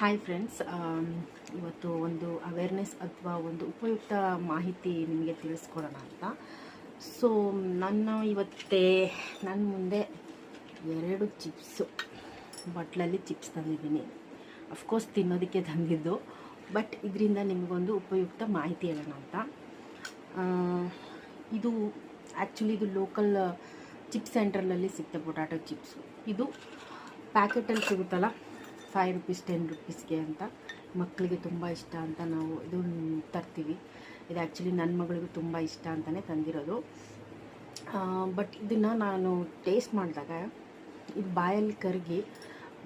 Hi friends, ಇವತ್ತು ಒಂದು awareness ಅಥವಾ ಒಂದು ಉಪಯುಕ್ತ ಮಾಹಿತಿ ನಿಮಗೆ ತಿಳಿಸ್ಕೊಡೋಣ ಅಂತ. ಸೊ ನನ್ನ ಮುಂದೆ 2 ಚಿಪ್ಸು ಬಟ್ಲಲ್ಲಿ ಚಿಪ್ಸ್ ತಂದಿದ್ದೀನಿ. ಅಫ್ಕೋರ್ಸ್ ತಿನ್ನೋದಕ್ಕೆ ತಂದಿದ್ದು, ಬಟ್ ಇದರಿಂದ ನಿಮಗೊಂದು ಉಪಯುಕ್ತ ಮಾಹಿತಿ ಹೇಳೋಣ ಅಂತ. ಇದು ಆ್ಯಕ್ಚುಲಿ ಇದು ಲೋಕಲ್ ಚಿಪ್ಸ್ ಸೆಂಟ್ರಲ್ಲಿ ಸಿಗ್ತದೆ. ಪೊಟ್ಯಾಟೊ ಚಿಪ್ಸು ಇದು ಪ್ಯಾಕೆಟಲ್ಲಿ ಸಿಗುತ್ತಲ್ಲ, 5 ರೂಪೀಸ್ 10 ರೂಪೀಸ್ಗೆ ಅಂತ. ಮಕ್ಕಳಿಗೆ ತುಂಬ ಇಷ್ಟ ಅಂತ ನಾವು ಇದು ತರ್ತೀವಿ. ಇದು ಆ್ಯಕ್ಚುಲಿ ನನ್ನ ಮಗಳಿಗೂ ತುಂಬ ಇಷ್ಟ ಅಂತಲೇ ತಂದಿರೋದು. ಬಟ್ ಇದನ್ನು ನಾನು ಟೇಸ್ಟ್ ಮಾಡಿದಾಗ ಇದು ಬಾಯಲ್ಲಿ ಕರಗಿ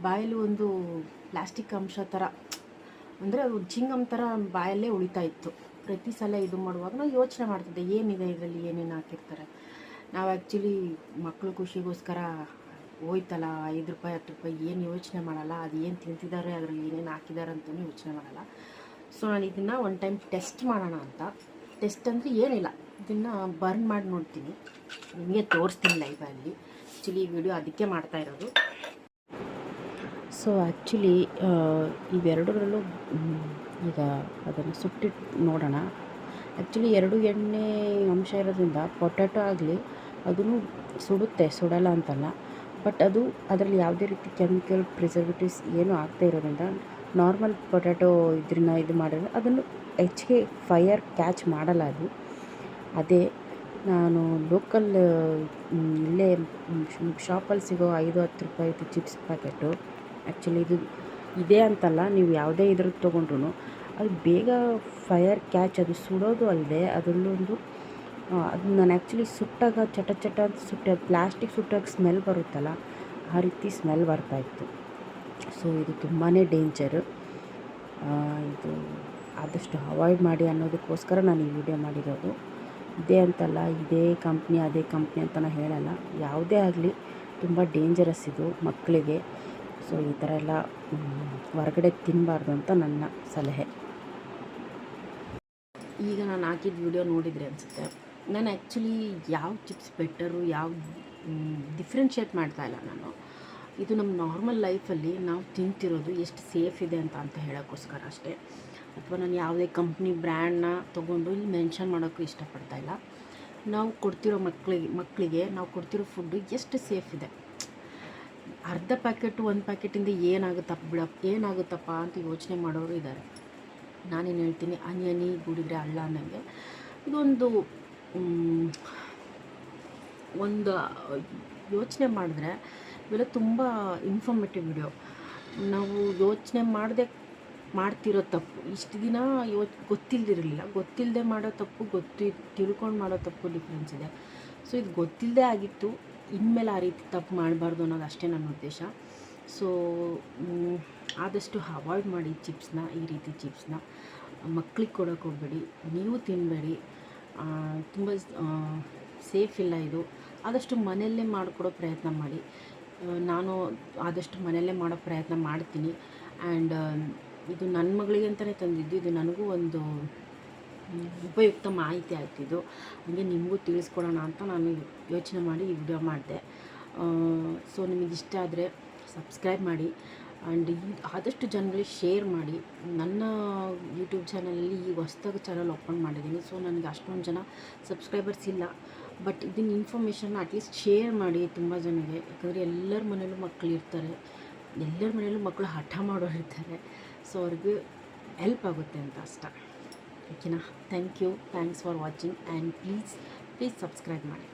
ಬಾಯಲ್ಲಿ ಒಂದು ಪ್ಲಾಸ್ಟಿಕ್ ಅಂಶ ಥರ, ಅಂದರೆ ಜಿಂಗಮ್ ಥರ ಬಾಯಲ್ಲೇ ಉಳಿತಾ ಇತ್ತು. ಪ್ರತಿ ಸಲ ಇದು ಮಾಡುವಾಗ ನಾವು ಯೋಚನೆ ಮಾಡ್ತಿದ್ದೆ, ಏನಿದೆ ಇದರಲ್ಲಿ, ಏನೇನು ಹಾಕಿರ್ತಾರೆ. ನಾವು ಆ್ಯಕ್ಚುಲಿ ಮಕ್ಕಳು ಖುಷಿಗೋಸ್ಕರ ಹೋಯ್ತಲ್ಲ 5 ರೂಪಾಯಿ 10 ರೂಪಾಯಿ ಏನು ಯೋಚನೆ ಮಾಡಲ್ಲ, ಅದು ಏನು ತಿಂತಿದ್ದಾರೆ, ಅದರಲ್ಲಿ ಏನೇನು ಹಾಕಿದ್ದಾರೆ ಅಂತಲೂ ಯೋಚನೆ ಮಾಡಲ್ಲ. ಸೊ ನಾನು ಇದನ್ನು ಒನ್ ಟೈಮ್ ಟೆಸ್ಟ್ ಮಾಡೋಣ ಅಂತ. ಟೆಸ್ಟ್ ಅಂದರೆ ಏನಿಲ್ಲ, ಇದನ್ನು ಬರ್ನ್ ಮಾಡಿ ನೋಡ್ತೀನಿ, ನಿಮಗೆ ತೋರಿಸ್ತೀನಿ ಲೈವಲ್ಲಿ. ಆ್ಯಕ್ಚುಲಿ ಈ ವಿಡಿಯೋ ಅದಕ್ಕೆ ಮಾಡ್ತಾ ಇರೋದು. ಸೊ ಆ್ಯಕ್ಚುಲಿ ಇವೆರಡರಲ್ಲೂ ಈಗ ಅದನ್ನು ಸುಟ್ಟಿಟ್ಟು ನೋಡೋಣ. ಆ್ಯಕ್ಚುಲಿ 2 ಎಣ್ಣೆ ಅಂಶ ಇರೋದ್ರಿಂದ ಪೊಟ್ಯಾಟೊ ಆಗಲಿ ಅದನ್ನು ಸುಡಲ್ಲ ಅಂತಲ್ಲ, ಬಟ್ ಅದರಲ್ಲಿ ಯಾವುದೇ ರೀತಿ ಕೆಮಿಕಲ್ ಪ್ರಿಸರ್ವೇಟಿವ್ಸ್ ಏನೂ ಆಗ್ತಾ ಇರೋದ್ರಿಂದ ನಾರ್ಮಲ್ ಪೊಟ್ಯಾಟೊ ಇದು ಮಾಡಿದ್ರೆ ಅದನ್ನು ಹೆಚ್ಚಿಗೆ ಫೈರ್ ಕ್ಯಾಚ್ ಮಾಡಲ್ಲ. ಅದೇ ನಾನು ಲೋಕಲ್ ಇಲ್ಲೇ ಶಾಪಲ್ಲಿ ಸಿಗೋ 5-10 ರೂಪಾಯಿದು ಚಿಪ್ಸ್ ಪ್ಯಾಕೆಟು, ಆ್ಯಕ್ಚುಲಿ ಇದು ಇದೆ ಅಂತಲ್ಲ, ನೀವು ಯಾವುದೇ ಇದ್ರದ್ದು ತೊಗೊಂಡ್ರು ಅದು ಬೇಗ ಫೈರ್ ಕ್ಯಾಚ್, ಅದು ಸುಡೋದು ಅಲ್ಲದೆ ಅದರಲ್ಲೊಂದು ಅದು ನಾನು ಆ್ಯಕ್ಚುಲಿ ಸುಟ್ಟಾಗ ಚಟ ಅಂತ ಪ್ಲಾಸ್ಟಿಕ್ ಸುಟ್ಟಾಗ ಸ್ಮೆಲ್ ಬರುತ್ತಲ್ಲ, ಆ ರೀತಿ ಸ್ಮೆಲ್ ಬರ್ತಾಯಿತ್ತು. ಸೊ ಇದು ತುಂಬಾ ಡೇಂಜರು. ಇದು ಆದಷ್ಟು ಅವಾಯ್ಡ್ ಮಾಡಿ ಅನ್ನೋದಕ್ಕೋಸ್ಕರ ನಾನು ಈ ವಿಡಿಯೋ ಮಾಡಿರೋದು. ಇದೇ ಅಂತಲ್ಲ, ಇದೇ ಕಂಪ್ನಿ ಅದೇ ಕಂಪ್ನಿ ಅಂತ ನಾನು ಹೇಳಲ್ಲ, ಯಾವುದೇ ಆಗಲಿ ತುಂಬ ಡೇಂಜರಸ್ ಇದು ಮಕ್ಕಳಿಗೆ. ಸೊ ಈ ಥರ ಎಲ್ಲ ಹೊರಗಡೆ ತಿನ್ನಬಾರ್ದು ಅಂತ ನನ್ನ ಸಲಹೆ. ಈಗ ನಾನು ಹಾಕಿದ ವಿಡಿಯೋ ನೋಡಿದರೆ ಅನಿಸುತ್ತೆ, ನಾನು ಆ್ಯಕ್ಚುಲಿ ಯಾವ ಚಿಪ್ಸ್ ಬೆಟರು, ಯಾವ ಡಿಫ್ರೆನ್ಷಿಯೇಟ್ ಮಾಡ್ತಾಯಿಲ್ಲ ನಾನು. ಇದು ನಮ್ಮ ನಾರ್ಮಲ್ ಲೈಫಲ್ಲಿ ನಾವು ತಿಂತಿರೋದು ಎಷ್ಟು ಸೇಫ್ ಇದೆ ಅಂತ ಹೇಳೋಕ್ಕೋಸ್ಕರ ಅಷ್ಟೇ. ಅಥವಾ ನಾನು ಯಾವುದೇ ಕಂಪ್ನಿ ಬ್ರ್ಯಾಂಡ್ನ ತೊಗೊಂಡು ಇಲ್ಲಿ ಮೆನ್ಷನ್ ಮಾಡೋಕ್ಕೂ ಇಷ್ಟಪಡ್ತಾಯಿಲ್ಲ. ನಾವು ಕೊಡ್ತಿರೋ ಮಕ್ಕಳಿಗೆ ನಾವು ಕೊಡ್ತಿರೋ ಫುಡ್ಡು ಎಷ್ಟು ಸೇಫ್ ಇದೆ. ಅರ್ಧ ಪ್ಯಾಕೆಟು 1 ಪ್ಯಾಕೆಟಿಂದ ಏನಾಗುತ್ತಪ್ಪ ಅಂತ ಯೋಚನೆ ಮಾಡೋರು ಇದ್ದಾರೆ. ನಾನೇನು ಹೇಳ್ತೀನಿ, ಹನಿ ಗೂಡಿದ್ರೆ ಹಳ್ಳ ಅನ್ನಂಗೆ ಇದೊಂದು ಒಂದು ಯೋಚನೆ ಮಾಡಿದ್ರೆ ಇವೆಲ್ಲ ತುಂಬ ಇನ್ಫಾರ್ಮೇಟಿವ್ ವಿಡಿಯೋ. ನಾವು ಯೋಚನೆ ಮಾಡ್ತಿರೋ ತಪ್ಪು, ಇಷ್ಟು ದಿನ ಗೊತ್ತಿಲ್ಲದೆ ಮಾಡೋ ತಪ್ಪು, ತಿಳ್ಕೊಂಡು ಮಾಡೋ ತಪ್ಪು ಡಿಫ್ರೆನ್ಸ್ ಇದೆ. ಸೊ ಇದು ಗೊತ್ತಿಲ್ಲದೆ ಆಗಿತ್ತು, ಇನ್ಮೇಲೆ ಆ ರೀತಿ ತಪ್ಪು ಮಾಡಬಾರ್ದು ಅನ್ನೋದು ಅಷ್ಟೇ ನನ್ನ ಉದ್ದೇಶ. ಸೊ ಆದಷ್ಟು ಅವಾಯ್ಡ್ ಮಾಡಿ ಈ ರೀತಿ ಚಿಪ್ಸ್ನ ಮಕ್ಕಳಿಗೆ ಕೊಡೋಕೆ ಹೋಗಬೇಡಿ, ನೀವು ತಿನ್ನಬೇಡಿ. ತುಂಬ ಸೇಫ್ ಇಲ್ಲ ಇದು. ಆದಷ್ಟು ಮನೆಯಲ್ಲೇ ಮಾಡಿಕೊಡೋ ಪ್ರಯತ್ನ ಮಾಡಿ. ನಾನು ಆದಷ್ಟು ಮನೆಯಲ್ಲೇ ಮಾಡೋ ಪ್ರಯತ್ನ ಮಾಡ್ತೀನಿ. ಆ್ಯಂಡ್ ಇದು ನನ್ನ ಮಗಳಿಗೆ ಅಂತಲೇ ತಂದಿದ್ದು, ಇದು ನನಗೂ ಒಂದು ಉಪಯುಕ್ತ ಮಾಹಿತಿ ಆಗ್ತಿದ್ದು, ಹಾಗೆ ನಿಮಗೂ ತಿಳಿಸ್ಕೊಡೋಣ ಅಂತ ನಾನು ಯೋಚನೆ ಮಾಡಿ ಈ ವಿಡಿಯೋ ಮಾಡಿದೆ. ಸೊ ನಿಮಗಿಷ್ಟ ಆದರೆ ಸಬ್ಸ್ಕ್ರೈಬ್ ಮಾಡಿ, ಆ್ಯಂಡ್ ಆದಷ್ಟು ಜನಗಳಿಗೆ ಶೇರ್ ಮಾಡಿ. ನನ್ನ ಯೂಟ್ಯೂಬ್ ಚಾನಲಲ್ಲಿ ಈ ಹೊಸ್ದಾಗಿ ಚಾನಲ್ ಓಪನ್ ಮಾಡಿದ್ದೀನಿ. ಸೊ ನನಗೆ ಅಷ್ಟೊಂದು ಜನ ಸಬ್ಸ್ಕ್ರೈಬರ್ಸ್ ಇಲ್ಲ, ಬಟ್ ಇದನ್ನ ಇನ್ಫಾರ್ಮೇಷನ್ನ ಅಟ್ಲೀಸ್ಟ್ ಶೇರ್ ಮಾಡಿ ತುಂಬ ಜನಕ್ಕೆ. ಯಾಕಂದರೆ ಎಲ್ಲರ ಮನೇಲೂ ಮಕ್ಕಳು ಇರ್ತಾರೆ, ಎಲ್ಲರ ಮನೇಲೂ ಮಕ್ಕಳು ಹಠ ಮಾಡೋರು ಇರ್ತಾರೆ. ಸೊ ಅವ್ರಿಗೆ ಹೆಲ್ಪ್ ಆಗುತ್ತೆ ಅಂತ ಅಷ್ಟೆ. ಓಕೆನಾ? Thanks for watching, and please subscribe ಮಾಡಿ.